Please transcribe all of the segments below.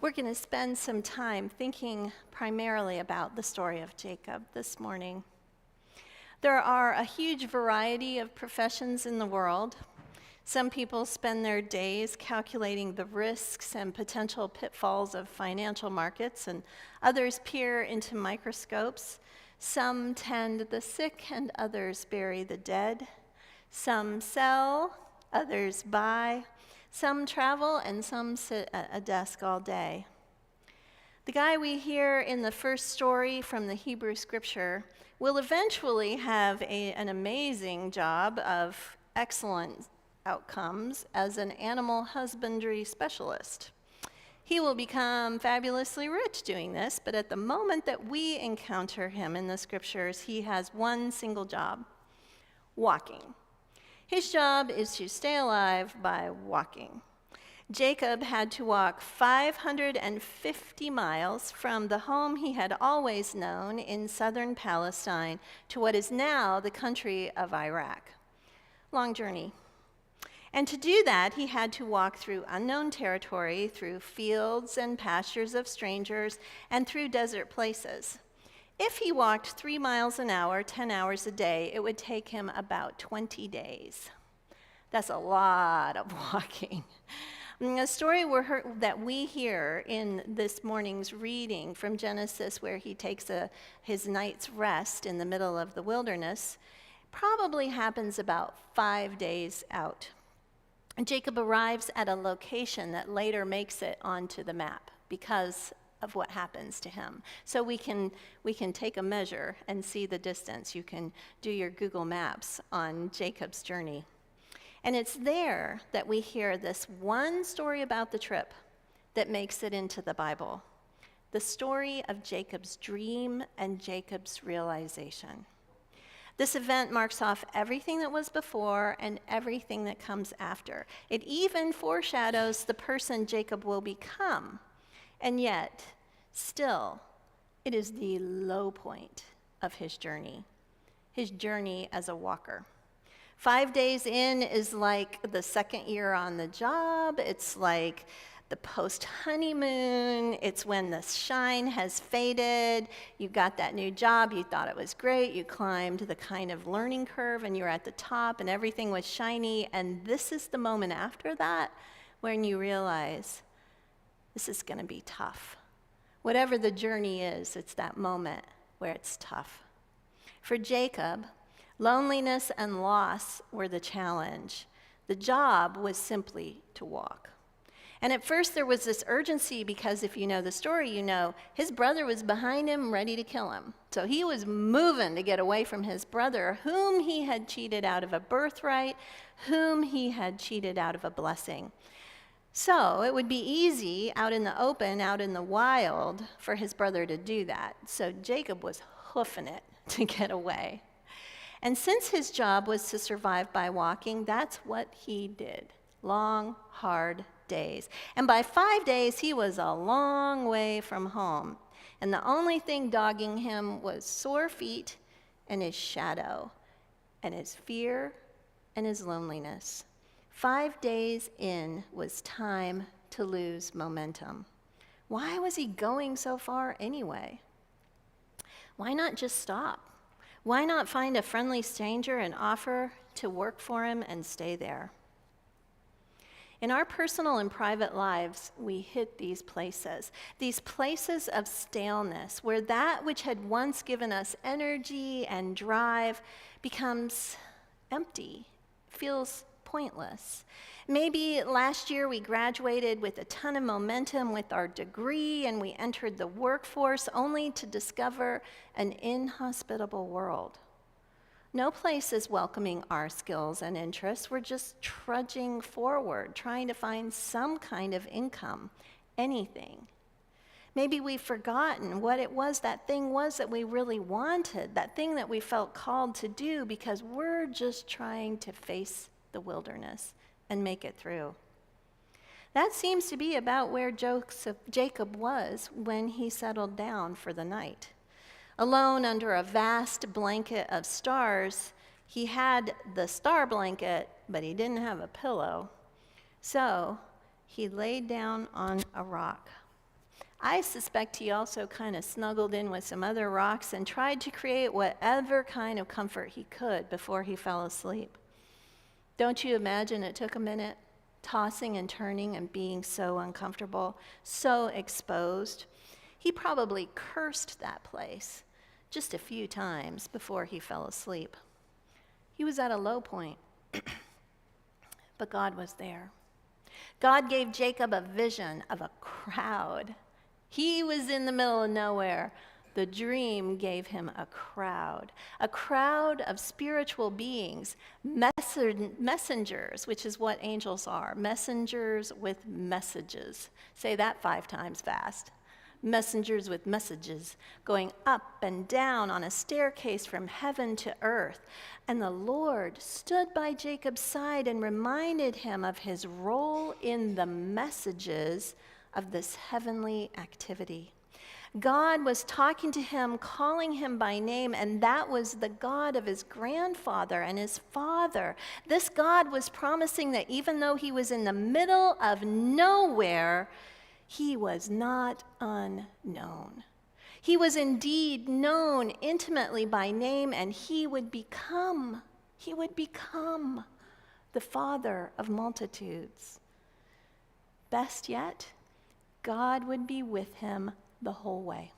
We're going to spend some time thinking primarily about the story of Jacob this morning. There are a huge variety of professions in the world. Some people spend their days calculating the risks and potential pitfalls of financial markets, and others peer into microscopes. Some tend the sick, and others bury the dead. Some sell, others buy. Some travel, and some sit at a desk all day. The guy we hear in the first story from the Hebrew scripture will eventually have an amazing job of excellent outcomes as an animal husbandry specialist. He will become fabulously rich doing this, but at the moment that we encounter him in the scriptures, he has one single job: walking. His job is to stay alive by walking. Jacob had to walk 550 miles from the home he had always known in southern Palestine to what is now the country of Iraq. Long journey. And to do that, he had to walk through unknown territory, through fields and pastures of strangers, and through desert places. If he walked 3 miles an hour, 10 hours a day, it would take him about 20 days. That's a lot of walking. A story that we hear in this morning's reading from Genesis, where he takes his night's rest in the middle of the wilderness, probably happens about 5 days out. And Jacob arrives at a location that later makes it onto the map because of what happens to him. So we can take a measure and see the distance. You can do your Google Maps on Jacob's journey. And it's there that we hear this one story about the trip that makes it into the Bible. The story of Jacob's dream and Jacob's realization. This event marks off everything that was before and everything that comes after. It even foreshadows the person Jacob will become. And yet, still, it is the low point of his journey as a walker. 5 days in is like the second year on the job. It's like the post-honeymoon. It's when the shine has faded. You got that new job. You thought it was great. You climbed the kind of learning curve, and you're at the top, and everything was shiny. And this is the moment after that when you realize this is going to be tough. Whatever the journey is, it's that moment where it's tough. For Jacob, loneliness and loss were the challenge. The job was simply to walk. And at first there was this urgency because if you know the story, you know his brother was behind him ready to kill him. So he was moving to get away from his brother, whom he had cheated out of a birthright, whom he had cheated out of a blessing. So it would be easy out in the open, out in the wild, for his brother to do that. So Jacob was hoofing it to get away. And since his job was to survive by walking, that's what he did. Long, hard days. And by 5 days, he was a long way from home. And the only thing dogging him was sore feet and his shadow and his fear and his loneliness. 5 days in was time to lose momentum. Why was he going so far anyway? Why not just stop? Why not find a friendly stranger and offer to work for him and stay there? In our personal and private lives, we hit these places of staleness, where that which had once given us energy and drive becomes empty, feels pointless. Maybe last year we graduated with a ton of momentum with our degree and we entered the workforce only to discover an inhospitable world. No place is welcoming our skills and interests. We're just trudging forward, trying to find some kind of income, anything. Maybe we've forgotten what it was that thing was that we really wanted, that thing that we felt called to do because we're just trying to face the wilderness and make it through. That seems to be about where Jacob was when he settled down for the night. Alone under a vast blanket of stars, he had the star blanket, but he didn't have a pillow. So he laid down on a rock. I suspect he also kind of snuggled in with some other rocks and tried to create whatever kind of comfort he could before he fell asleep. Don't you imagine it took a minute, tossing and turning and being so uncomfortable, so exposed? He probably cursed that place just a few times before he fell asleep. He was at a low point, but God was there. God gave Jacob a vision of a crowd. He was in the middle of nowhere. The dream gave him a crowd of spiritual beings, messengers, which is what angels are, messengers with messages. Say that 5 times fast. Messengers with messages, going up and down on a staircase from heaven to earth. And the Lord stood by Jacob's side and reminded him of his role in the messages of this heavenly activity. God was talking to him, calling him by name, and that was the God of his grandfather and his father. This God was promising that even though he was in the middle of nowhere, he was not unknown. He was indeed known intimately by name, and he would become the father of multitudes. Best yet, God would be with him the whole way.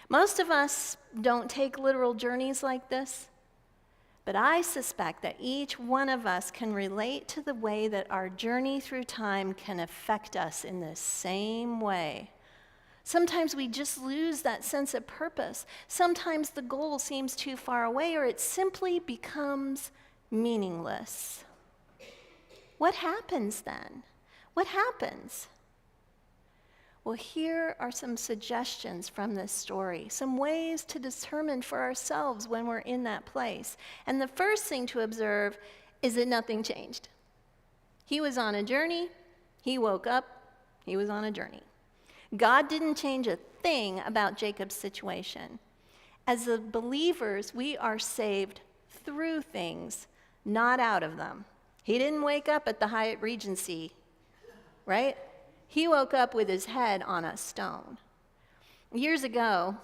Most of us don't take literal journeys like this, but I suspect that each one of us can relate to the way that our journey through time can affect us in the same way. Sometimes we just lose that sense of purpose. Sometimes the goal seems too far away, or it simply becomes meaningless. What happens then? What happens? Well, here are some suggestions from this story, some ways to determine for ourselves when we're in that place. And the first thing to observe is that nothing changed. He was on a journey, he woke up, he was on a journey. God didn't change a thing about Jacob's situation. As the believers, we are saved through things, not out of them. He didn't wake up at the Hyatt Regency, right? He woke up with his head on a stone. Years ago,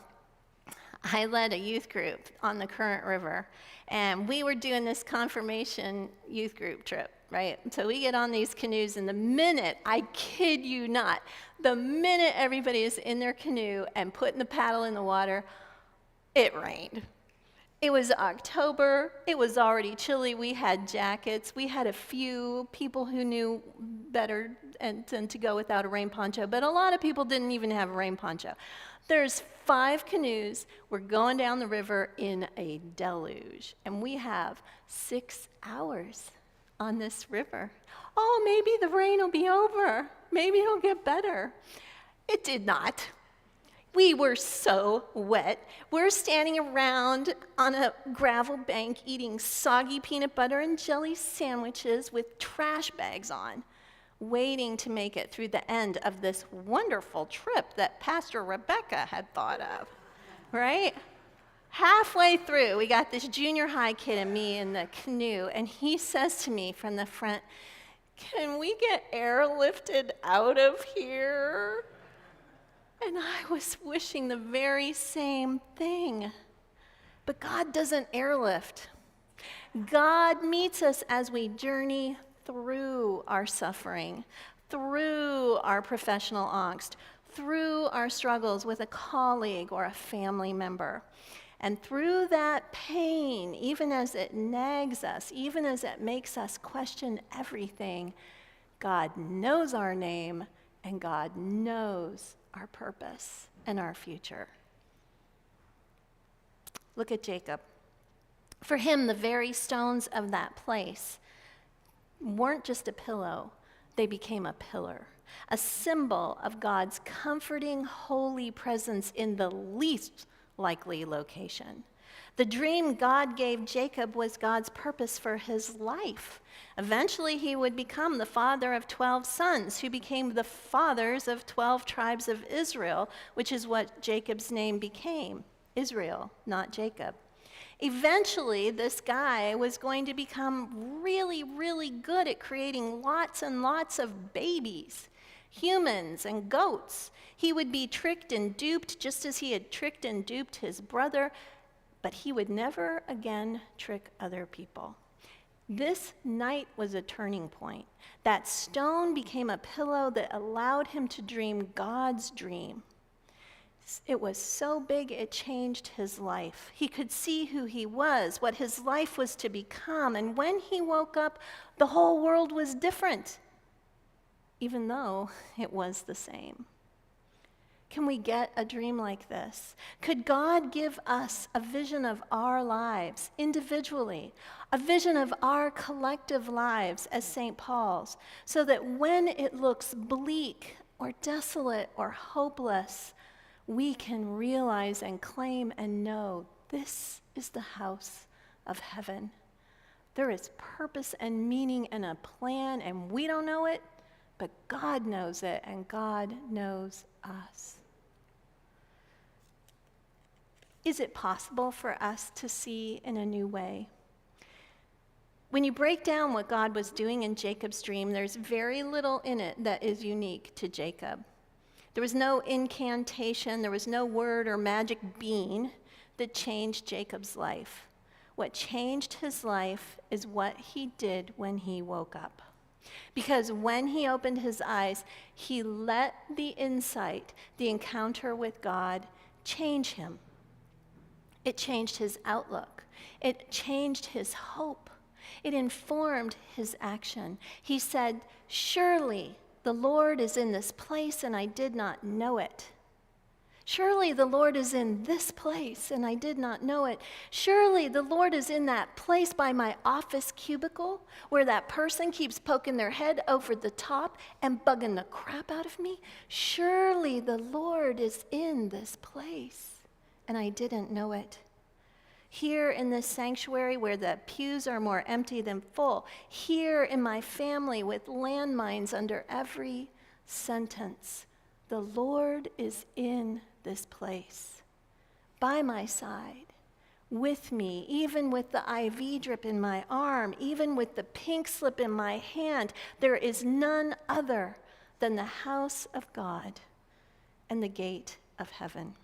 I led a youth group on the Current River, and we were doing this confirmation youth group trip, right? So we get on these canoes, and the minute, I kid you not, the minute everybody is in their canoe and putting the paddle in the water, it rained. It was October, it was already chilly, we had jackets, we had a few people who knew better than to go without a rain poncho, but a lot of people didn't even have a rain poncho. There's 5 canoes, we're going down the river in a deluge, and we have 6 hours on this river. Oh, maybe the rain will be over, maybe it'll get better. It did not. We were so wet. We're standing around on a gravel bank eating soggy peanut butter and jelly sandwiches with trash bags on, waiting to make it through the end of this wonderful trip that Pastor Rebecca had thought of, right? Halfway through, we got this junior high kid and me in the canoe, and he says to me from the front, "Can we get airlifted out of here?" And I was wishing the very same thing. But God doesn't airlift. God meets us as we journey through our suffering, through our professional angst, through our struggles with a colleague or a family member. And through that pain, even as it nags us, even as it makes us question everything, God knows our name and God knows our purpose and our future. Look at Jacob. For him, the very stones of that place weren't just a pillow, they became a pillar, a symbol of God's comforting, holy presence in the least likely location. The dream God gave Jacob was God's purpose for his life. Eventually, he would become the father of 12 sons, who became the fathers of 12 tribes of Israel, which is what Jacob's name became, Israel, not Jacob. Eventually, this guy was going to become really, really good at creating lots and lots of babies. humans and goats. He would be tricked and duped just as he had tricked and duped his brother, but he would never again trick other people. This night was a turning point. That stone became a pillow that allowed him to dream God's dream. It was so big it changed his life. He could see who he was, what his life was to become, and when he woke up, the whole world was different, even though it was the same. Can we get a dream like this? Could God give us a vision of our lives individually, a vision of our collective lives as St. Paul's, so that when it looks bleak or desolate or hopeless, we can realize and claim and know this is the house of heaven. There is purpose and meaning and a plan, and we don't know it, but God knows it, and God knows us. Is it possible for us to see in a new way? When you break down what God was doing in Jacob's dream, there's very little in it that is unique to Jacob. There was no incantation, there was no word or magic bean that changed Jacob's life. What changed his life is what he did when he woke up. Because when he opened his eyes, he let the insight, the encounter with God, change him. It changed his outlook. It changed his hope. It informed his action. He said, "Surely the Lord is in this place and I did not know it. Surely the Lord is in this place and I did not know it. Surely the Lord is in that place by my office cubicle where that person keeps poking their head over the top and bugging the crap out of me. Surely the Lord is in this place and I didn't know it. Here in this sanctuary where the pews are more empty than full. Here in my family with landmines under every sentence. The Lord is in this place, by my side, with me, even with the IV drip in my arm, even with the pink slip in my hand. There is none other than the house of God and the gate of heaven."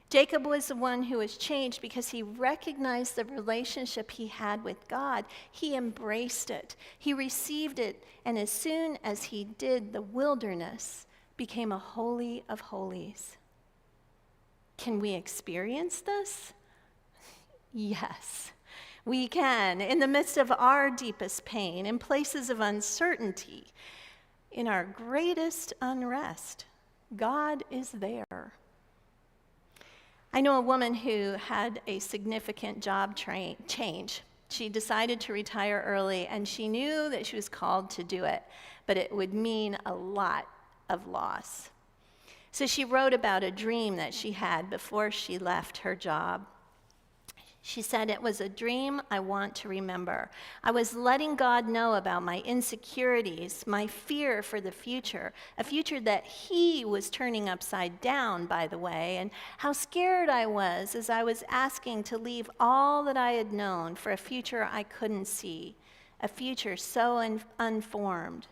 Jacob was the one who was changed because he recognized the relationship he had with God. He embraced it. He received it. And as soon as he did, the wilderness became a holy of holies. Can we experience this? Yes, we can. In the midst of our deepest pain, in places of uncertainty, in our greatest unrest, God is there. I know a woman who had a significant job change. She decided to retire early, and she knew that she was called to do it, but it would mean a lot of loss. So she wrote about a dream that she had before she left her job. She said, "It was a dream I want to remember. I was letting God know about my insecurities, my fear for the future, a future that He was turning upside down, by the way, and how scared I was as I was asking to leave all that I had known for a future I couldn't see, a future so unformed.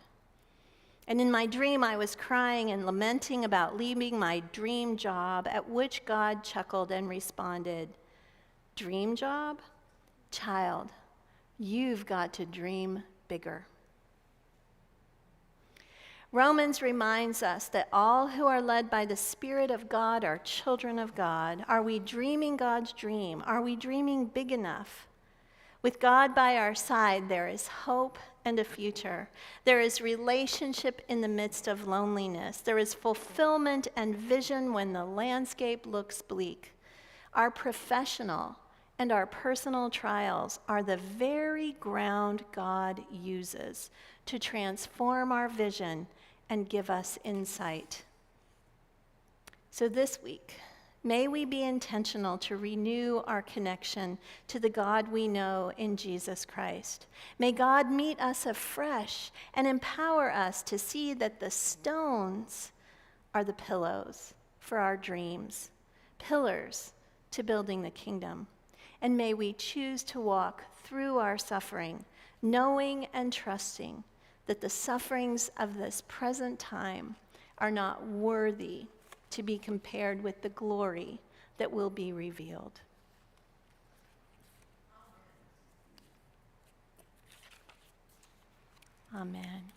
And in my dream, I was crying and lamenting about leaving my dream job, at which God chuckled and responded, 'Dream job? Child, you've got to dream bigger.'" Romans reminds us that all who are led by the Spirit of God are children of God. Are we dreaming God's dream? Are we dreaming big enough? With God by our side, there is hope and a future. There is relationship in the midst of loneliness. There is fulfillment and vision when the landscape looks bleak. Our professional and our personal trials are the very ground God uses to transform our vision and give us insight. So this week, may we be intentional to renew our connection to the God we know in Jesus Christ. May God meet us afresh and empower us to see that the stones are the pillows for our dreams, pillars to building the kingdom. And may we choose to walk through our suffering, knowing and trusting that the sufferings of this present time are not worthy to be compared with the glory that will be revealed. Amen.